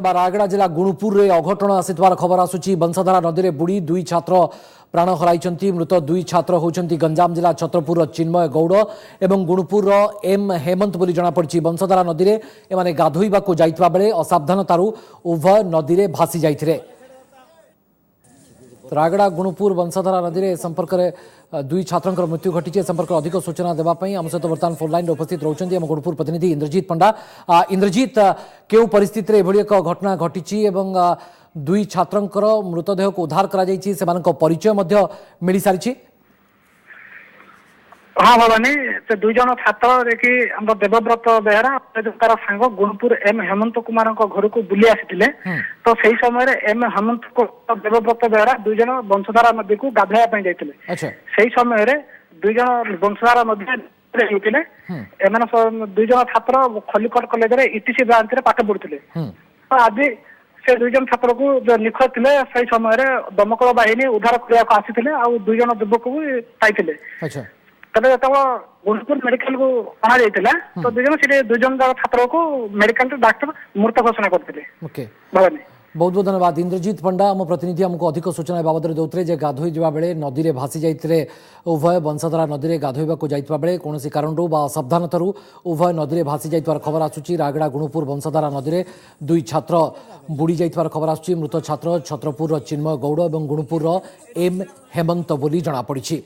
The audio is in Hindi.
रायगड़ा जिला गुणुपुर रे अघटन आसिथवार खबर आसुची। बंसाधारा नदी में बुड़ी दुई छात्र प्राण हराई। मृत दुई छात्र होउछंती गंजाम जिला छत्रपुर चिन्मय गौड़ एवं गुणुपुर एम हेमंत बोली जनापड़ी। बंसाधारा नदी में एमाने गाधोइबा को जाइतबा बेले असावधानतारू उभय नदी में भासी जाइथिले। रायगड़ा गुणुपुर बंसाधारा नदी में संपर्क में दुई छात्र मृत्यु घटी। संपर्क अधिक सूचना देवाई आम सहित बर्तमान फोन लाइन उपस्थित रोचंती आम गुणुपुर प्रतिनिधि इंद्रजीत पंडा। इंद्रजीत, केउ परिस्थिति रे एभली एक घटना घटी एवं दुई छात्र मृतदेह को उद्धार करा जायछि, सेमानक परिचय मध्य मिली सारिछि? हाँ भवानी, से दुई जन छात्र कि देवव्रत बेहरा तार सांग गुणुपुर एम हेमंत कुमार घर को बुली आसी तो सही समय एम हेमंत देवव्रत बेहरा दुई जन बंशधारा नदी को गाधोया जाते। सही समय दुई जन बंशधारा नदी दुई जन छात्र खलिकट कॉलेज ईटीसी ब्रांच रे पाठ पढ़ुते। तो आज से दुई जन छात्र को जो निखोज थे सही समय दमकल बाहिनी उद्धार करने आसी दुई जन युवक भी पाई। तबे जब गुणुपुर मेडिकल को अणा जाइतिला तो दुई जन छात्र को मेडिकल डाक्टर मृत घोषणा करते। बहुत बहुत धन्यवाद इंद्रजीत पंडा, आम प्रतिनिधि आमको अधिक सूचना बाबद दौते जे गाधोई जा बेले नदी में भासी जाते। उभय बंसाधारा नदी में गाधोइबा को जाइतबा बेले कौन कारण असावधानतारू उभय नदी में भासी जाइतबार खबर आसुची। रायगड़ा गुणुपुर बंसाधारा नदी में दुई छात्र बुड़ी जाइतबार खबर आसुची। मृत छात्र छत्रपुर चिन्मय गौड़ और गुणुपुर एम हेमंत बोली जनापड़ी।